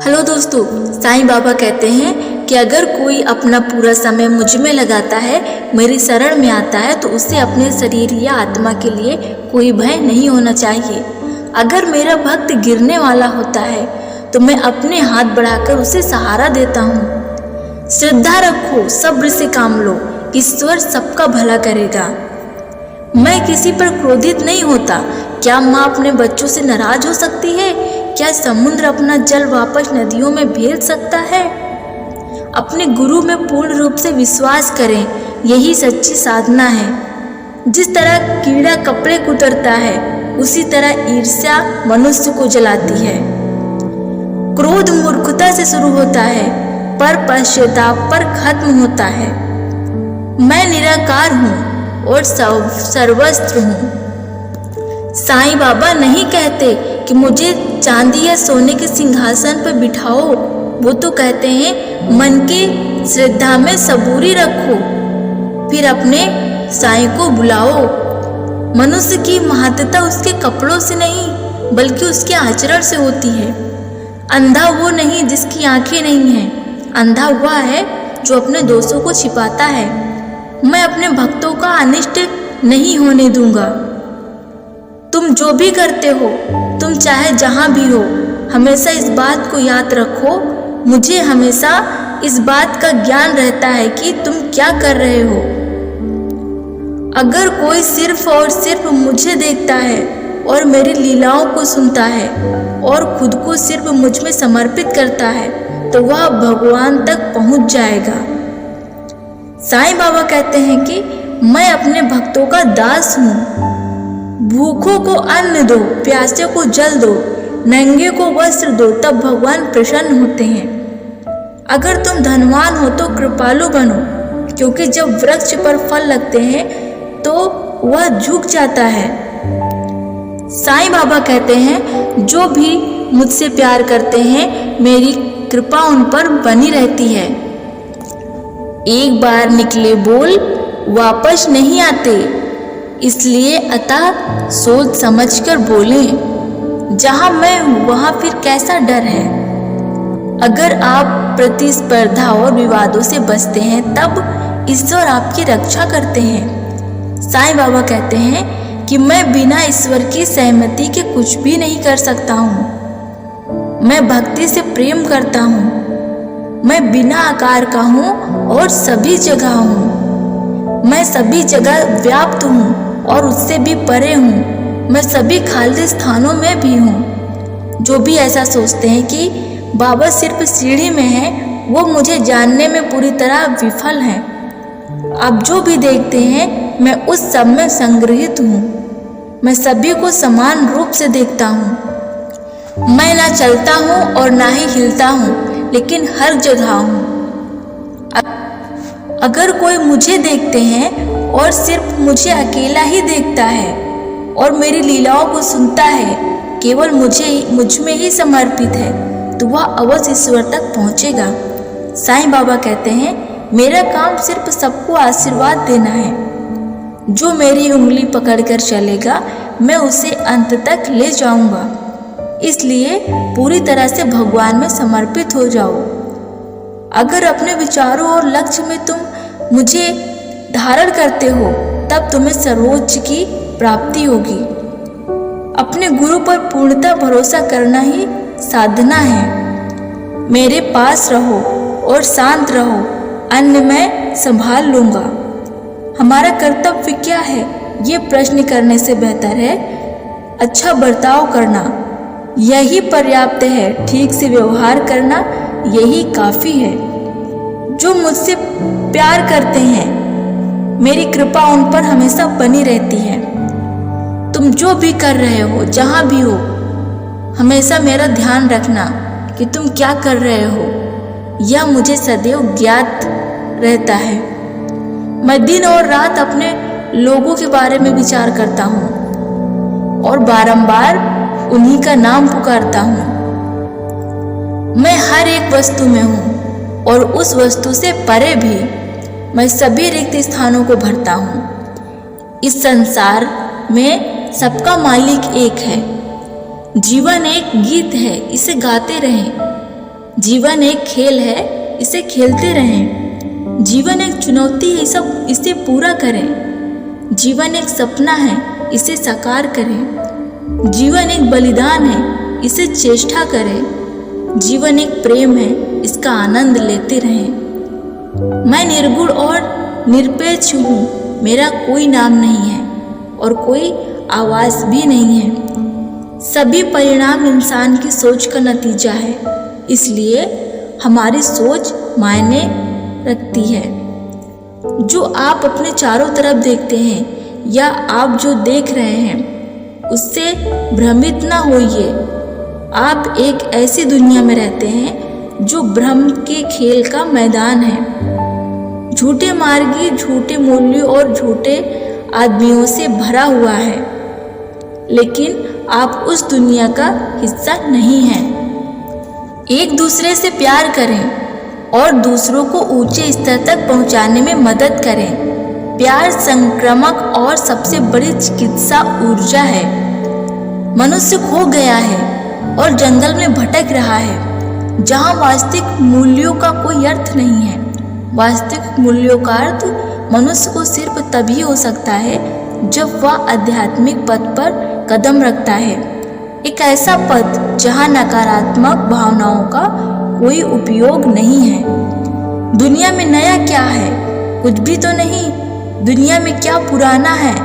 Hello दोस्तों, साईं बाबा कहते हैं कि अगर कोई अपना पूरा समय मुझ में लगाता है, मेरी शरण में आता है, तो उसे अपने शरीर या आत्मा के लिए कोई भय नहीं होना चाहिए। अगर मेरा भक्त गिरने वाला होता है तो मैं अपने हाथ बढ़ाकर उसे सहारा देता हूँ। श्रद्धा रखो, सब्र से काम लो, ईश्वर सबका भला करेगा। मैं किसी पर क्रोधित नहीं होता। क्या माँ अपने बच्चों से नाराज हो सकती है? क्या समुद्र अपना जल वापस नदियों में भेज सकता है? अपने गुरु में पूर्ण रूप से विश्वास करें, यही सच्ची साधना है। जिस तरह कीड़ा कपड़े कुतरता है, उसी तरह ईर्ष्या मनुष्य को जलाती है। क्रोध मूर्खता से शुरू होता है, पर पश्चाताप पर खत्म होता है। मैं निराकार हूँ और सर्वस्त्र हूँ। साईं बाबा नहीं कहते कि मुझे चांदी या सोने के सिंहासन पर बिठाओ। वो तो कहते हैं मन की श्रद्धा में सबूरी रखो, फिर अपने साईं को बुलाओ। मनुष्य की महत्ता उसके कपड़ों से नहीं, बल्कि उसके आचरण से होती है। अंधा वो नहीं जिसकी आंखें नहीं हैं, अंधा वह है जो अपने दोषों को छिपाता है। मैं अपने भक्तों का अनिष्ट नहीं होने दूंगा। तुम जो भी करते हो, तुम चाहे जहां भी हो, हमेशा इस बात को याद रखो। मुझे हमेशा इस बात का ज्ञान रहता है कि तुम क्या कर रहे हो। अगर कोई सिर्फ और सिर्फ मुझे देखता है और मेरी लीलाओं को सुनता है और खुद को सिर्फ मुझ में समर्पित करता है, तो वह भगवान तक पहुंच जाएगा। साईं बाबा कहते हैं कि मैं अपने भक्तों का दास हूँ। भूखों को अन्न दो, प्यासे को जल दो, नंगे को वस्त्र दो, तब भगवान प्रसन्न होते हैं। अगर तुम धनवान हो तो कृपालु बनो, क्योंकि जब वृक्ष पर फल लगते हैं तो वह झुक जाता है। साईं बाबा कहते हैं जो भी मुझसे प्यार करते हैं, मेरी कृपा उन पर बनी रहती है। एक बार निकले बोल वापस नहीं आते, इसलिए अतः सोच समझकर बोलें। जहां मैं हूं वहां फिर कैसा डर है। अगर आप प्रतिस्पर्धा और विवादों से बचते हैं, तब ईश्वर आपकी रक्षा करते हैं। साईं बाबा कहते हैं कि मैं बिना ईश्वर की सहमति के कुछ भी नहीं कर सकता हूँ। मैं भक्ति से प्रेम करता हूँ। मैं बिना आकार का हूँ और सभी जगह हूँ। मैं सभी जगह व्याप्त हूँ और उससे भी परे हूँ। मैं सभी खाली स्थानों में भी हूँ। जो भी ऐसा सोचते हैं कि बाबा सिर्फ सीढ़ी में है, वो मुझे जानने में पूरी तरह विफल हैं। आप जो भी देखते हैं, मैं उस सब में संग्रहित हूँ। मैं सभी को समान रूप से देखता हूँ। मैं ना चलता हूँ और ना ही हिलता हूँ, लेकिन हर जगह हूँ। अगर कोई मुझे देखते हैं और सिर्फ मुझे अकेला ही देखता है और मेरी लीलाओं को सुनता है, केवल मुझ में ही समर्पित है, तो वह अवश्य ईश्वर तक पहुंचेगा। साईं बाबा कहते हैं मेरा काम सिर्फ सबको आशीर्वाद देना है। जो मेरी उंगली पकड़कर चलेगा, मैं उसे अंत तक ले जाऊंगा। इसलिए पूरी तरह से भगवान में समर्पित हो जाओ। अगर अपने विचारों और लक्ष्य में तुम मुझे धारण करते हो, तब तुम्हें सर्वोच्च की प्राप्ति होगी। अपने गुरु पर पूर्णतः भरोसा करना ही साधना है। मेरे पास रहो और शांत रहो, अन्य मैं संभाल लूंगा। हमारा कर्तव्य क्या है, ये प्रश्न करने से बेहतर है अच्छा बर्ताव करना। यही पर्याप्त है। ठीक से व्यवहार करना यही काफी है। जो मुझसे प्यार करते हैं, मेरी कृपा उन पर हमेशा बनी रहती है। तुम जो भी कर रहे हो, जहां भी हो, हमेशा मेरा ध्यान रखना कि तुम क्या कर रहे हो। यह मुझे सदैव ज्ञात रहता है। मैं दिन और रात अपने लोगों के बारे में विचार करता हूँ और बारंबार उन्हीं का नाम पुकारता हूँ। मैं हर एक वस्तु में हूँ और उस वस्तु से परे भी। मैं सभी रिक्त स्थानों को भरता हूँ। इस संसार में सबका मालिक एक है। जीवन एक गीत है, इसे गाते रहें। जीवन एक खेल है, इसे खेलते रहें। जीवन एक चुनौती है, इसे पूरा करें। जीवन एक सपना है, इसे साकार करें। जीवन एक बलिदान है, इसे चेष्टा करें। जीवन एक प्रेम है, इसका आनंद लेते रहें। मैं निर्गुण और निरपेक्ष हूँ, मेरा कोई नाम नहीं है और कोई आवाज़ भी नहीं है। सभी परिणाम इंसान की सोच का नतीजा है, इसलिए हमारी सोच मायने रखती है। जो आप अपने चारों तरफ देखते हैं या आप जो देख रहे हैं उससे भ्रमित ना होइए। आप एक ऐसी दुनिया में रहते हैं जो भ्रम के खेल का मैदान है। झूठे मार्गी, झूठे मूल्यों और झूठे आदमियों से भरा हुआ है, लेकिन आप उस दुनिया का हिस्सा नहीं हैं। एक दूसरे से प्यार करें और दूसरों को ऊंचे स्तर तक पहुंचाने में मदद करें। प्यार संक्रामक और सबसे बड़ी चिकित्सा ऊर्जा है। मनुष्य खो गया है और जंगल में भटक रहा है, जहां वास्तविक मूल्यों का कोई अर्थ नहीं है। वास्तविक मूल्यों का अर्थ मनुष्य को सिर्फ तभी हो सकता है जब वह आध्यात्मिक पथ पर कदम रखता है। एक ऐसा पथ जहां नकारात्मक भावनाओं का कोई उपयोग नहीं है। दुनिया में नया क्या है? कुछ भी तो नहीं। दुनिया में क्या पुराना है?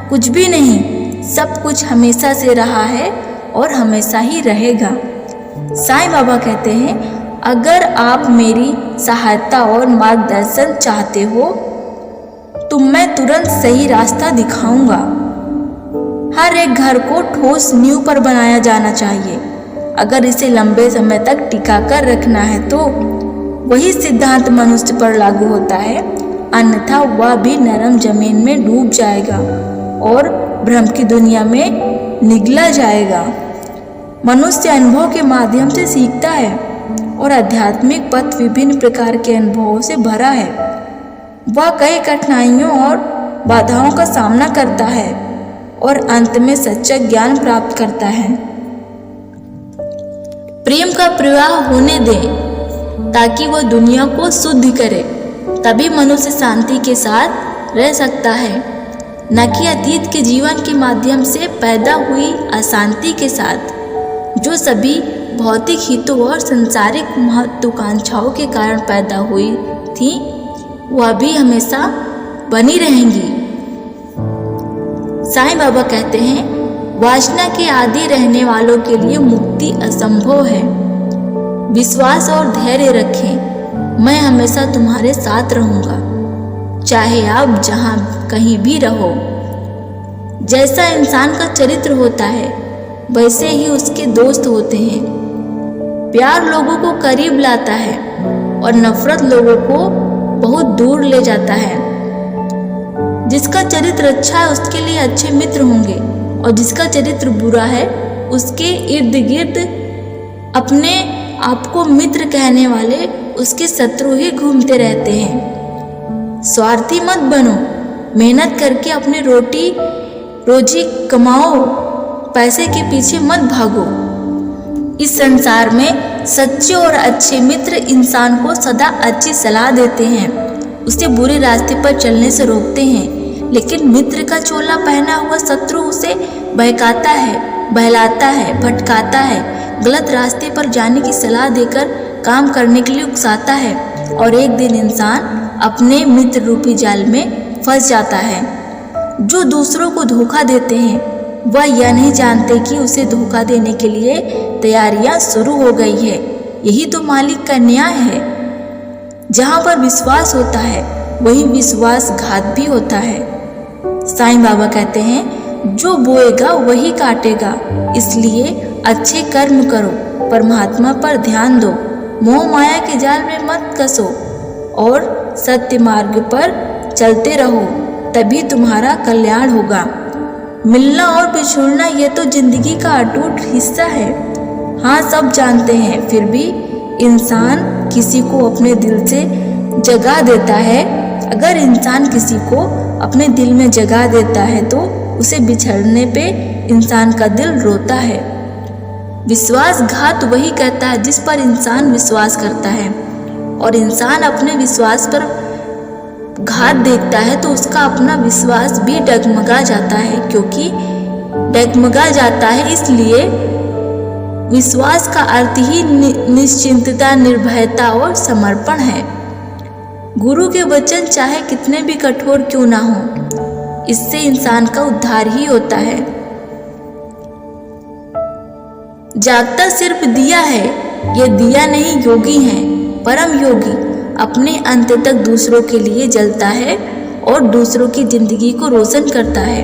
कुछ भी नहीं। सब कुछ हमेशा से रहा है और हमेशा ही रहेगा। साईं बाबा कहते हैं, अगर आप मेरी सहायता और मार्गदर्शन चाहते हो तो मैं तुरंत सही रास्ता दिखाऊंगा। हर एक घर को ठोस नींव पर बनाया जाना चाहिए। अगर इसे लंबे समय तक टिका कर रखना है तो वही सिद्धांत मनुष्य पर लागू होता है, अन्यथा वह भी नरम जमीन में डूब जाएगा और भ्रम की दुनिया में निगला जाएगा। मनुष्य अनुभव के माध्यम से सीखता है और आध्यात्मिक पथ विभिन्न प्रकार के अनुभवों से भरा है। वह कई कठिनाइयों और बाधाओं का सामना करता है और अंत में सच्चा ज्ञान प्राप्त करता है। प्रेम का प्रवाह होने दें ताकि वह दुनिया को शुद्ध करे, तभी मनुष्य शांति के साथ रह सकता है, न कि अतीत के जीवन के माध्यम से पैदा हुई अशांति के साथ, जो सभी भौतिक हितों और सांसारिक महत्वाकांक्षाओं के कारण पैदा हुई थी, वह भी हमेशा बनी रहेंगी। साईं बाबा कहते हैं, वासना के आदि रहने वालों के लिए मुक्ति असंभव है। विश्वास और धैर्य रखें, मैं हमेशा तुम्हारे साथ रहूंगा, चाहे आप जहां कहीं भी रहो। जैसा इंसान का चरित्र होता है वैसे ही उसके दोस्त होते हैं। प्यार लोगों को करीब लाता है और नफरत लोगों को बहुत दूर ले जाता है। जिसका चरित्र अच्छा है उसके लिए अच्छे मित्र होंगे और जिसका चरित्र बुरा है उसके इर्द गिर्द अपने आप को मित्र कहने वाले उसके शत्रु ही घूमते रहते हैं। स्वार्थी मत बनो, मेहनत करके अपनी रोजी कमाओ, पैसे के पीछे मत भागो। इस संसार में सच्चे और अच्छे मित्र इंसान को सदा अच्छी सलाह देते हैं, उसे बुरे रास्ते पर चलने से रोकते हैं, लेकिन मित्र का चोला पहना हुआ शत्रु उसे बहकाता है, बहलाता है, भटकाता है, गलत रास्ते पर जाने की सलाह देकर काम करने के लिए उकसाता है और एक दिन इंसान अपने मित्र रूपी जाल में फंस जाता है। जो दूसरों को धोखा देते हैं वह यह नहीं जानते कि उसे धोखा देने के लिए तैयारियां शुरू हो गई है। यही तो मालिक का न्याय है। जहां पर विश्वास होता है वही विश्वासघात भी होता है। साईं बाबा कहते हैं, जो बोएगा वही काटेगा, इसलिए अच्छे कर्म करो, परमात्मा पर ध्यान दो, मोह माया के जाल में मत कसो और सत्य मार्ग पर चलते रहो, तभी तुम्हारा कल्याण होगा। मिलना और बिछुड़ना यह तो जिंदगी का अटूट हिस्सा है। हाँ, सब जानते हैं, फिर भी इंसान किसी को अपने दिल से जगा देता है। अगर इंसान किसी को अपने दिल में जगा देता है तो उसे बिछड़ने पे इंसान का दिल रोता है। विश्वासघात वही करता है जिस पर इंसान विश्वास करता है, और इंसान अपने विश्वास पर घात देखता है तो उसका अपना विश्वास भी डगमगा जाता है। क्योंकि डगमगा जाता है, इसलिए विश्वास का अर्थ ही निश्चिंतता, निर्भयता और समर्पण है। गुरु के वचन चाहे कितने भी कठोर क्यों ना हो, इससे इंसान का उद्धार ही होता है। जागता सिर्फ दिया है, ये दिया नहीं योगी है। परम योगी अपने अंत तक दूसरों के लिए जलता है और दूसरों की जिंदगी को रोशन करता है,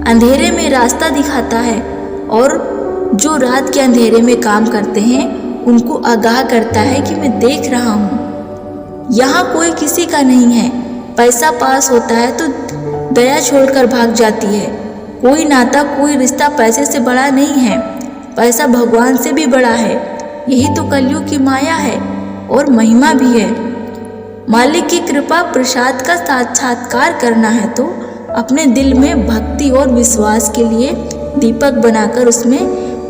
अंधेरे में रास्ता दिखाता है, और जो रात के अंधेरे में काम करते हैं उनको आगाह करता है कि मैं देख रहा हूँ। यहाँ कोई किसी का नहीं है। पैसा पास होता है तो दया छोड़कर भाग जाती है। कोई नाता, कोई रिश्ता पैसे से बड़ा नहीं है। पैसा भगवान से भी बड़ा है। यही तो कलयुग की माया है और महिमा भी है। मालिक की कृपा प्रसाद का साक्षात्कार करना है तो अपने दिल में भक्ति और विश्वास के लिए दीपक बनाकर उसमें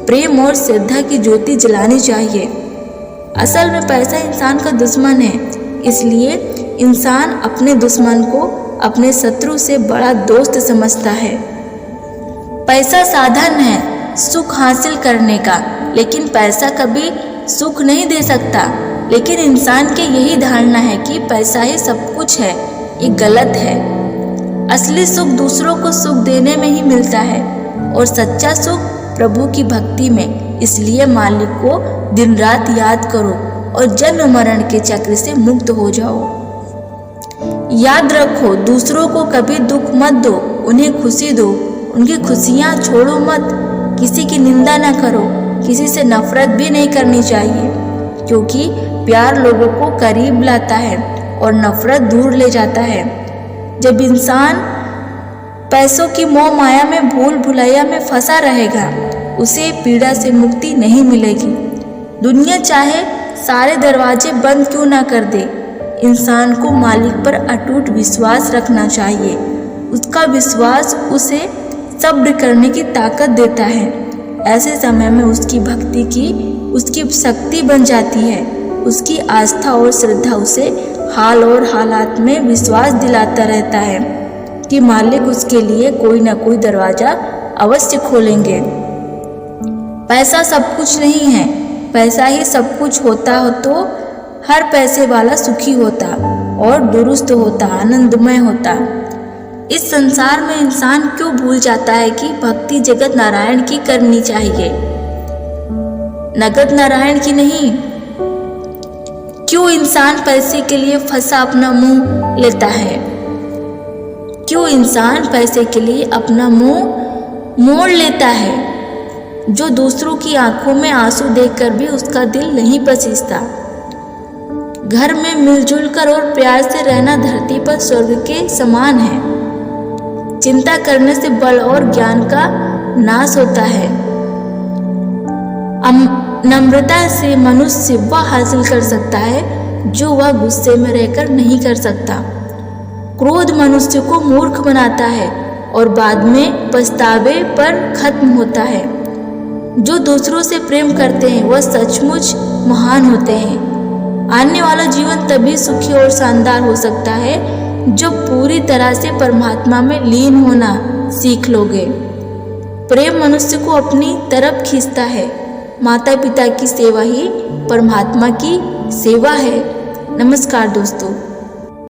प्रेम और श्रद्धा की ज्योति जलानी चाहिए। असल में पैसा इंसान का दुश्मन है, इसलिए इंसान अपने दुश्मन को अपने शत्रु से बड़ा दोस्त समझता है। पैसा साधन है सुख हासिल करने का, लेकिन पैसा कभी सुख नहीं दे सकता। लेकिन इंसान की यही धारणा है कि पैसा ही सब कुछ है, ये गलत है। असली सुख दूसरों को सुख देने में ही मिलता है और सच्चा सुख प्रभु की भक्ति में। इसलिए मालिक को दिन रात याद करो और जन्म मरण के चक्र से मुक्त हो जाओ। याद रखो, दूसरों को कभी दुख मत दो, उन्हें खुशी दो। उनकी खुशियाँ छोड़ो मत। किसी की निंदा ना करो, किसी से नफरत भी नहीं करनी चाहिए, क्योंकि प्यार लोगों को करीब लाता है और नफरत दूर ले जाता है। जब इंसान पैसों की मोह माया में भूल भुलैया में फंसा रहेगा, उसे पीड़ा से मुक्ति नहीं मिलेगी। दुनिया चाहे सारे दरवाजे बंद क्यों ना कर दे, इंसान को मालिक पर अटूट विश्वास रखना चाहिए। उसका विश्वास उसे सब्र करने की ताकत देता है। ऐसे समय में उसकी भक्ति की उसकी शक्ति बन जाती है। उसकी आस्था और श्रद्धा उसे हाल और हालात में विश्वास दिलाता रहता है कि मालिक उसके लिए कोई ना कोई दरवाजा अवश्य खोलेंगे। पैसा सब कुछ नहीं है। पैसा ही सब कुछ होता हो तो हर पैसे वाला सुखी होता और दुरुस्त होता, आनंदमय होता। इस संसार में इंसान क्यों भूल जाता है कि भक्ति जगत नारायण की करनी चाहिए, नगद नारायण की नहीं। क्यों इंसान पैसे के लिए फंसा अपना मुंह लेता है? क्यों इंसान पैसे के लिए अपना मुंह मोड़ लेता है? जो दूसरों की आंखों में आंसू देखकर भी उसका दिल नहीं पसीजता। घर में मिलजुल कर और प्यार से रहना धरती पर स्वर्ग के समान है। चिंता करने से बल और ज्ञान का नाश होता है। नम्रता से मनुष्य वह हासिल कर सकता है जो वह गुस्से में रहकर नहीं कर सकता। क्रोध मनुष्य को मूर्ख बनाता है और बाद में पछतावे पर खत्म होता है। जो दूसरों से प्रेम करते हैं वह सचमुच महान होते हैं। आने वाला जीवन तभी सुखी और शानदार हो सकता है जब पूरी तरह से परमात्मा में लीन होना सीख लोगे। प्रेम मनुष्य को अपनी तरफ खींचता है। माता पिता की सेवा ही परमात्मा की सेवा है। नमस्कार दोस्तों।